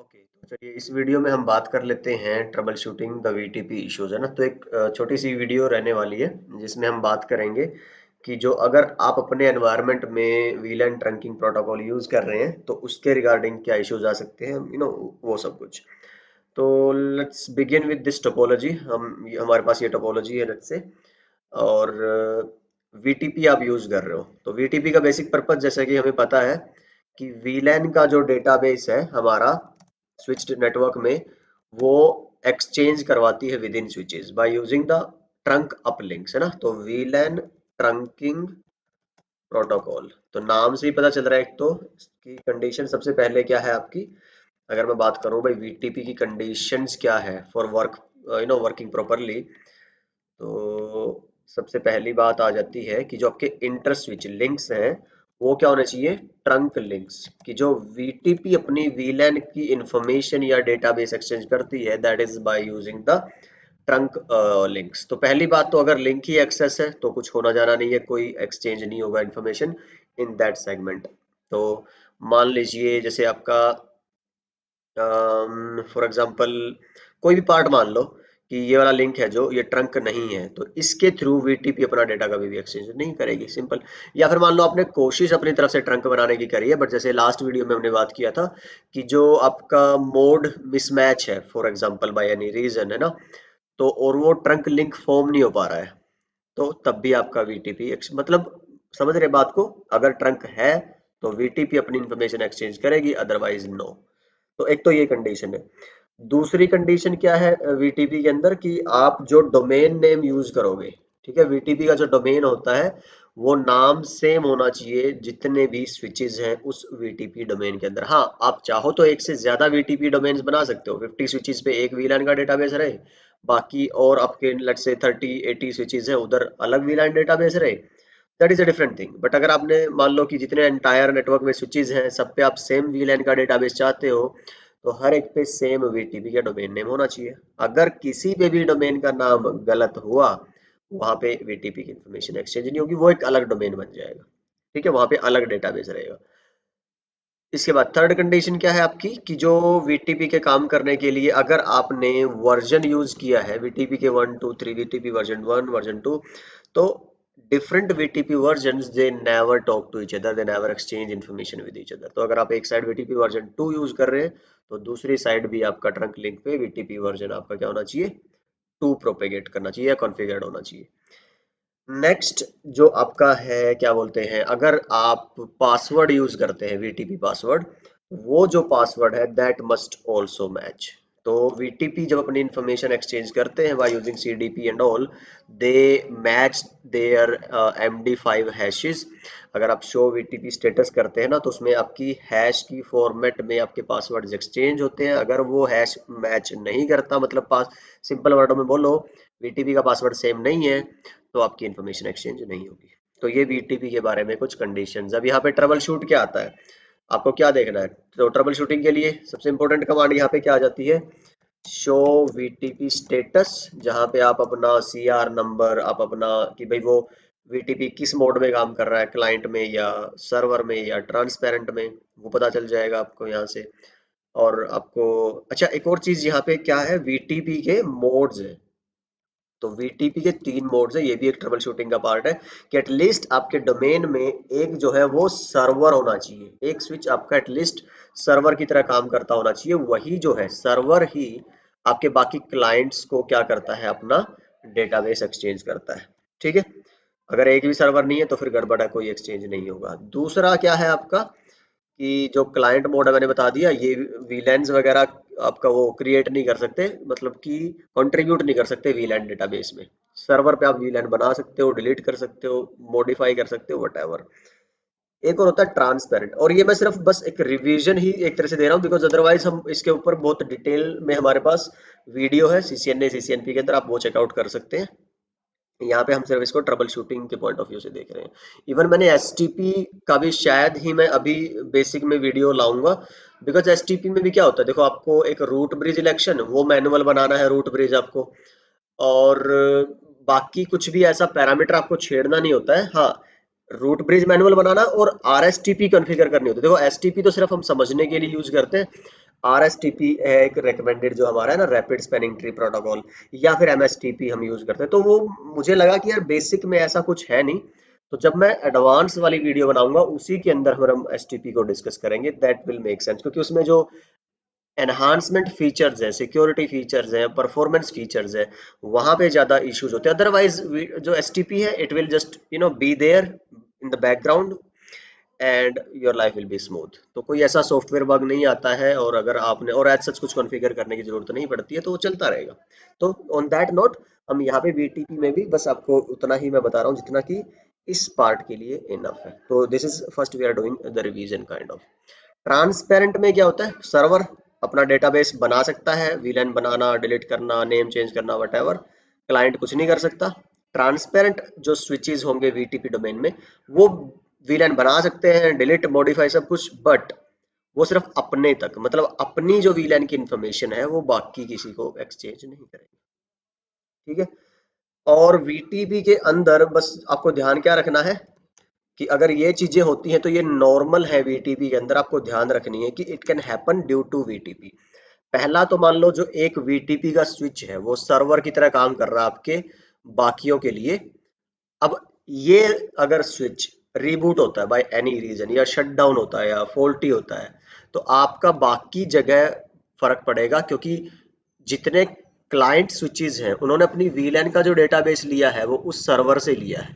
Okay, तो चलिए इस वीडियो में हम बात कर लेते हैं trouble shooting the VTP issues, है ना। तो एक छोटी सी वीडियो रहने वाली है जिसमें हम बात करेंगे कि जो अगर आप अपने एनवायरनमेंट में वीलैन ट्रंकिंग प्रोटोकॉल यूज कर रहे हैं तो उसके रिगार्डिंग क्या इश्यूज आ सकते हैं, वो सब कुछ। तो let's begin with this topology. हमारे पास ये टोपोलॉजी है, लेट्स से। और वीटीपी आप यूज कर रहे हो तो वीटीपी का बेसिक पर्पस जैसा कि हमें पता है कि वीलैन का जो डेटाबेस है हमारा स्विच्ड नेटवर्क में, वो एक्सचेंज करवाती है within switches by using the trunk uplinks, है ना। तो वीलैन ट्रंकिंग प्रोटोकॉल, तो नाम से ही पता चल रहा है एक तो कि कंडीशन सबसे पहले क्या है आपकी। अगर मैं बात करूं भाई वीटीपी की कंडीशंस क्या है फॉर वर्क, वर्किंग प्रॉपरली, तो सबसे पहली बात आ जाती है कि जो आपके इंटर स्विच लिंक्स हैं वो क्या होने चाहिए, ट्रंक लिंक्स। कि जो वीटीपी अपनी वीलैन की इंफॉर्मेशन या डेटाबेस एक्सचेंज करती है, that is by using the trunk links. तो पहली बात तो अगर लिंक ही एक्सेस है तो कुछ होना जाना नहीं है, कोई एक्सचेंज नहीं होगा इंफॉर्मेशन इन दैट सेगमेंट। तो मान लीजिए जैसे आपका फॉर एग्जांपल कोई भी पार्ट मान लो कि ये वाला लिंक है जो ये ट्रंक नहीं है, तो इसके थ्रू वीटीपी अपना डेटा कभी भी एक्सचेंज नहीं करेगी, सिंपल। या फिर मान लो आपने कोशिश अपनी तरफ से ट्रंक बनाने की करी है, बट जैसे लास्ट वीडियो में हमने बात किया था कि जो आपका मोड मिसमैच है for example by any reason, है ना, तो और वो ट्रंक लिंक फॉर्म नहीं हो पा रहा है, तो तब भी आपका वीटीपी मतलब समझ रहे बात को। अगर ट्रंक है तो वीटीपी अपनी इंफॉर्मेशन एक्सचेंज करेगी, अदरवाइज नो। तो एक तो ये कंडीशन है। दूसरी कंडीशन क्या है वीटीपी के अंदर कि आप जो डोमेन नेम यूज करोगे, ठीक है, वीटीपी का जो डोमेन होता है वो नाम सेम होना चाहिए जितने भी स्विचेस हैं उस वीटीपी डोमेन के अंदर। हाँ, आप चाहो तो एक से ज्यादा वीटीपी डोमेन्स बना सकते हो, 50 स्विचेस पे एक वीलैन का डेटाबेस रहे, बाकी और आपके लेट्स से 30-80 स्विचेस हैं उधर अलग वीलैन डेटाबेस रहे, that is a different thing. But अगर आपने मान लो कि जितने एंटायर नेटवर्क में स्विचेस हैं सब पे आप सेम वीलैन का डेटाबेस चाहते हो, तो हर एक पे सेम वीटीपी का डोमेन नेम होना चाहिए। अगर किसी पे भी डोमेन का नाम गलत हुआ, वहां पे वीटीपी की इंफॉर्मेशन एक्सचेंज नहीं होगी, वो एक अलग डोमेन बन जाएगा, ठीक है, वहां पे अलग डेटाबेस रहेगा। इसके बाद थर्ड कंडीशन क्या है आपकी कि जो वीटीपी के काम करने के लिए अगर आपने वर्जन यूज किया है वीटीपी के 1 2 3, वीटीपी वर्जन 1 वर्जन 2, तो different VTP version they never talk to each other, they never exchange information with each other. तो अगर आप एक साइड वीटीपी वर्जन 2 यूज कर रहे हैं तो दूसरी साइड भी आपका ट्रंक लिंक पे वीटीपी वर्जन आपका क्या होना चाहिए, 2 प्रोपेगेट करना चाहिए या कॉन्फ़िगर्ड होना चाहिए। नेक्स्ट जो आपका है क्या बोलते हैं, अगर आप पासवर्ड यूज करते हैं वीटीपी पासवर्ड, वो जो पासवर्ड है दैट मस्ट आल्सो मैच। तो वीटीपी जब अपनी इंफॉर्मेशन एक्सचेंज करते हैं by using CDP and all, they match their MD five hashes. अगर आप शो वीटीपी स्टेटस करते हैं ना तो उसमें आपकी हैश की फॉर्मेट में आपके पासवर्ड एक्सचेंज होते हैं। अगर वो हैश मैच नहीं करता, मतलब पास सिंपल वर्डों में बोलो वीटीपी का पासवर्ड सेम नहीं है, तो आपकी इंफॉर्मेशन एक्सचेंज नहीं होगी। तो ये वीटीपी के बारे में कुछ कंडीशंस। अब यहाँ पे ट्रबल शूट क्या आता है, आपको क्या देखना है। तो ट्रबल शूटिंग के लिए सबसे इंपॉर्टेंट कमांड यहाँ पे क्या आ जाती है, शो वीटीपी स्टेटस, जहाँ पे आप अपना सीआर नंबर, आप अपना कि भाई वो वीटीपी किस मोड में काम कर रहा है, क्लाइंट में या सर्वर में या ट्रांसपेरेंट में, वो पता चल जाएगा आपको यहाँ से। और आपको अच्छा एक और चीज यहाँ पे क्या है, वीटीपी के मोड्स है। तो वीटीपी के 3 मोड्स है, ये भी एक ट्रबल शूटिंग का पार्ट है कि एटलीस्ट आपके डोमेन में एक जो है वो सर्वर होना चाहिए, एक स्विच आपका एटलीस्ट सर्वर की तरह काम करता होना चाहिए। वही जो है सर्वर ही आपके बाकी क्लाइंट्स को क्या करता है, अपना डेटाबेस एक्सचेंज करता है, ठीक है। अगर एक भी सर्वर नहीं है तो फिर गड़बड़ है, कोई एक्सचेंज नहीं होगा। दूसरा क्या है आपका कि जो क्लाइंट मोड है मैंने बता दिया, ये वीलैंस वगैरह आपका वो क्रिएट नहीं कर सकते, मतलब कि कंट्रीब्यूट नहीं कर सकते वीलैन डेटाबेस में। सर्वर पे आप वीलैन बना सकते हो, डिलीट कर सकते हो, मॉडिफाई कर सकते हो, व्हाटएवर। एक और होता है ट्रांसपेरेंट, और ये मैं सिर्फ बस एक रिवीजन ही एक तरह से दे रहा हूँ, बिकॉज अदरवाइज हम इसके ऊपर बहुत डिटेल में हमारे पास वीडियो है सीसीएनए सीसीएनपी के अंदर, आप वो चेकआउट कर सकते हैं। यहाँ पे हम सिर्फ इसको ट्रबल शूटिंग के पॉइंट ऑफ व्यू से देख रहे हैं। इवन मैंने एसटीपी का भी शायद ही मैं अभी बेसिक में वीडियो लाऊंगा, बिकॉज एसटीपी में भी क्या होता है, देखो आपको एक रूट ब्रिज इलेक्शन वो मैनुअल बनाना है, रूट ब्रिज आपको, और बाकी कुछ भी ऐसा पैरामीटर आपको छेड़ना नहीं होता है। हाँ, रूट ब्रिज मैनुअल बनाना और आरएसटीपी कॉन्फ़िगर करनी होती है। देखो एसटीपी तो सिर्फ हम समझने के लिए यूज करते हैं, आरएसटीपी है एक रेकमेंडेड जो हमारा है ना रैपिड स्पैनिंग ट्री प्रोटोकॉल, या फिर एमएसटीपी हम यूज करते हैं। तो वो मुझे लगा कि यार बेसिक में ऐसा कुछ है नहीं, तो जब मैं एडवांस वाली वीडियो बनाऊंगा उसी के अंदर हम एसटीपी को डिस्कस करेंगे, दैट विल मेक सेंस, क्योंकि उसमें जो एनहांसमेंट फीचर्स है, सिक्योरिटी फीचर्स है, परफॉर्मेंस फीचर्स है, वहां पे ज्यादा इश्यूज होते हैं। अदरवाइज जो एसटीपी है it will just be there in the background and your life will be smooth. तो कोई ऐसा सॉफ्टवेयर बग नहीं आता है, और अगर आपने और एज सच कुछ कॉन्फ़िगर करने की जरूरत नहीं पड़ती है, तो वो चलता रहेगा। तो ऑन दैट नोट हम यहाँ पे वीटीपी में भी बस आपको उतना ही मैं बता रहा हूँ जितना कि इस पार्ट के लिए इनफ है। तो this is first we are doing the revision kind of. Transparent में क्या होता है, सर्वर अपना डेटाबेस बना सकता है, वीलैन बनाना, डिलीट करना, नेम चेंज करना, वट, क्लाइंट कुछ नहीं कर सकता। ट्रांसपेरेंट जो स्विचेस होंगे वीटीपी डोमेन में, वो वीलैन बना सकते हैं, डिलीट, मॉडिफाई सब कुछ, बट वो सिर्फ अपने तक, मतलब अपनी जो वीलैन की इंफॉर्मेशन है वो बाकी किसी को एक्सचेंज नहीं करेंगे। ठीक है। और वीटीपी के अंदर बस आपको ध्यान क्या रखना है कि अगर ये चीजें होती हैं तो ये नॉर्मल है, वीटीपी के अंदर आपको ध्यान रखनी है कि it can happen due to VTP. पहला तो मान लो जो एक वीटीपी का स्विच है वो सर्वर की तरह काम कर रहा है आपके बाकियों के लिए। अब ये अगर स्विच रीबूट होता है बाय एनी रीजन, या शट डाउन होता है, या फॉल्टी होता है, तो आपका बाकी जगह फर्क पड़ेगा, क्योंकि जितने क्लाइंट स्विचेस हैं उन्होंने अपनी वीलैन का जो डेटाबेस लिया है वो उस सर्वर से लिया है।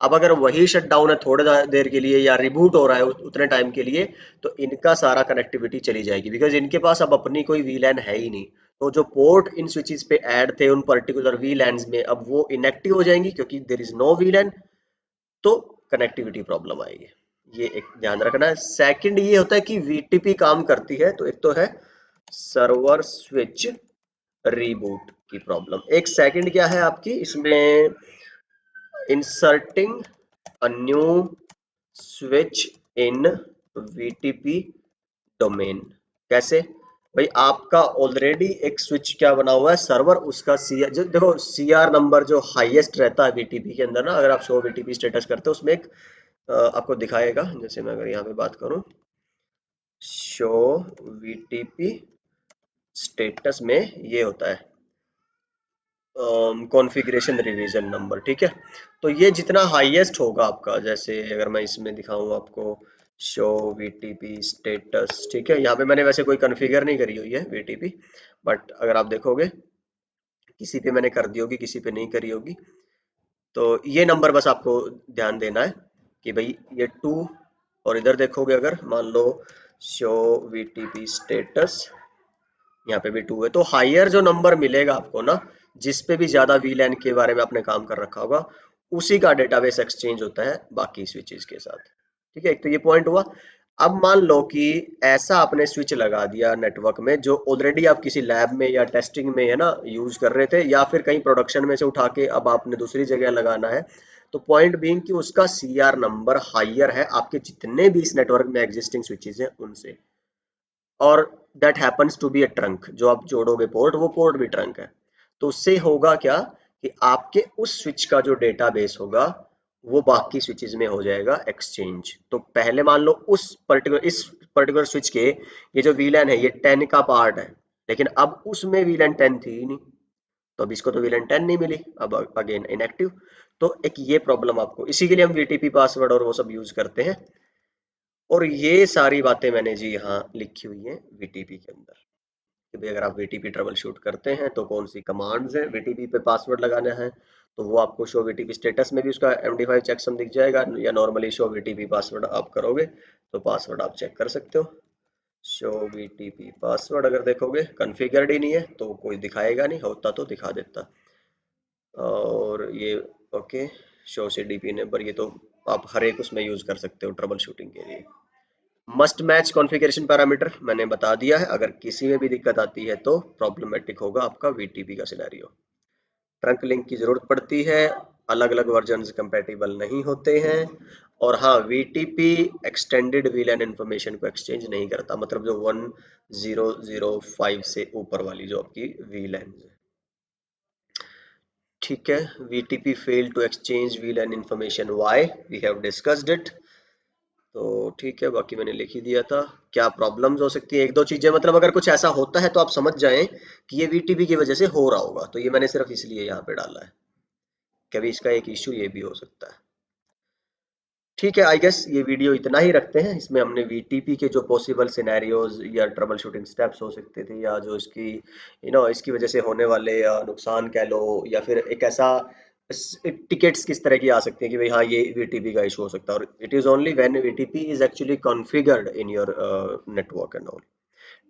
अब अगर वही शट डाउन है थोड़े देर के लिए, या रिबूट हो रहा है उतने टाइम के लिए, तो इनका सारा कनेक्टिविटी चली जाएगी, बिकॉज इनके पास अब अपनी कोई वीलैन है ही नहीं। तो जो पोर्ट इन स्विचेस पे ऐड थे उन पर्टिकुलर वीलैंस में, अब वो इनएक्टिव हो जाएंगी क्योंकि देयर इज नो वीलैन। तो कनेक्टिविटी प्रॉब्लम आएगी। ये एक ध्यान रखना है। सेकंड ये होता है कि वीटीपी काम करती है, तो एक तो है सर्वर स्विच रीबूट की प्रॉब्लम। एक सेकंड क्या है आपकी इसमें, inserting a new switch in VTP domain. कैसे भाई, आपका ऑलरेडी एक स्विच क्या बना हुआ है सर्वर, उसका सी जो देखो सीआर नंबर जो हाईएस्ट रहता है वीटीपी के अंदर ना, अगर आप शो वीटीपी स्टेटस करते हो उसमें एक आपको दिखाएगा। जैसे मैं अगर यहाँ पे बात करूं, शो वीटीपी स्टेटस में ये होता है कॉन्फ़िगरेशन रिवीजन नंबर। ठीक है। तो ये जितना हाईएस्ट होगा आपका, जैसे अगर मैं इसमें दिखाऊं आपको शो वीटीपी स्टेटस, ठीक है, यहाँ पे मैंने वैसे कोई कॉन्फ़िगर नहीं करी हुई है वीटीपी, बट अगर आप देखोगे किसी पे मैंने कर दी होगी, किसी पे नहीं करी होगी। तो ये नंबर बस आपको ध्यान देना है कि भाई ये 2, और इधर देखोगे अगर मान लो शो वीटीपी स्टेटस, यहाँ पे भी 2 है, तो हायर जो नंबर मिलेगा आपको ना, जिस पे भी ज्यादा वीलैन के बारे में आपने काम कर रखा होगा, उसी का डेटाबेस एक्सचेंज होता है बाकी स्विचेस के साथ। ठीक है, एक तो ये पॉइंट हुआ। अब मान लो कि ऐसा आपने स्विच लगा दिया नेटवर्क में जो ऑलरेडी आप किसी लैब में या टेस्टिंग में है ना यूज कर रहे थे, या फिर कहीं प्रोडक्शन में से उठा के अब आपने दूसरी जगह लगाना है। तो पॉइंट बीइंग कि उसका सीआर नंबर हायर है आपके जितने भी इस नेटवर्क में एग्जिस्टिंग स्विचेस हैं उनसे, और that happens to be a trunk, जो आप जोड़ोगे पोर्ट, वो पोर्ट भी ट्रंक है। तो उससे होगा क्या कि आपके उस स्विच का जो डेटाबेस होगा वो बाकी स्विचेस में हो जाएगा एक्सचेंज। तो पहले मान लो इस पर्टिकुलर स्विच के ये जो वीलैन है ये 10 का पार्ट है, लेकिन अब उसमें वीलैन 10 थी ही नहीं, तो अब इसको तो वीलैन 10 नहीं मिली, अब अगेन इनएक्टिव। तो एक ये प्रॉब्लम आपको, इसी के लिए हम वीटीपी पासवर्ड और वो सब यूज करते हैं। और ये सारी बातें मैंने जी यहाँ लिखी हुई हैं वीटीपी के अंदर, कि भाई अगर आप वीटीपी ट्रबल शूट करते हैं तो कौन सी कमांड्स हैं वीटीपी पे पासवर्ड लगाना है। तो वो आपको शो वीटीपी स्टेटस में भी उसका MD5 चेकसम दिख जाएगा, या नॉर्मली शो वीटीपी पासवर्ड आप करोगे तो पासवर्ड आप चेक कर सकते हो। शो वीटीपी पासवर्ड अगर देखोगे कॉन्फ़िगर्ड ही नहीं है तो कोई दिखाएगा नहीं, होता तो दिखा देता। और ये ओके, शो CDP नंबर, ये तो आप हर एक उसमें यूज कर सकते हो ट्रबल शूटिंग के लिए। मस्ट मैच कॉन्फ़िगरेशन पैरामीटर मैंने बता दिया है, अगर किसी में भी दिक्कत आती है तो प्रॉब्लमेटिक होगा आपका वीटीपी का सिनेरियो। ट्रंक लिंक की जरूरत पड़ती है, अलग अलग वर्जन कंपैटिबल नहीं होते हैं। और हाँ, वीटीपी एक्सटेंडेड वीलैन इंफॉर्मेशन को एक्सचेंज नहीं करता, मतलब जो 1005 से ऊपर वाली जो आपकी वीलैन है। ठीक है, VTP failed to exchange VLAN information, why we have discussed it। तो ठीक है, बाकी मैंने लिख ही दिया था। क्या प्रॉब्लम्स हो सकती है, एक दो चीजें, मतलब अगर कुछ ऐसा होता है तो आप समझ जाएं कि ये VTP की वजह से हो रहा होगा, तो ये मैंने सिर्फ इसलिए यहाँ पे डाला है। कभी इसका एक इश्यू ये भी हो सकता है। ठीक है, आई गेस ये वीडियो इतना ही रखते हैं। इसमें हमने VTP के जो पॉसिबल सिनेरियोज या ट्रबल शूटिंग स्टेप्स हो सकते थे, या जो इसकी इसकी वजह से होने वाले नुकसान कह लो, या फिर एक ऐसा टिकट्स किस तरह की आ सकती है कि भाई हाँ ये VTP का इशू हो सकता है, और it is only when VTP is actually configured in your network and all.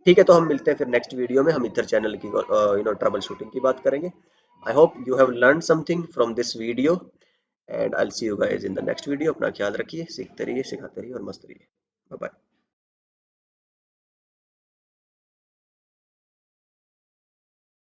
ठीक है, तो हम मिलते हैं फिर नेक्स्ट वीडियो में। हम इधर चैनल की ट्रबल शूटिंग की बात करेंगे। I hope you have learn something from this video, and I will see you guys in the next video. अपना ख्याल रखिए, सीखते रहिए, सिखाते रहिए और मस्त रहिए। Bye bye.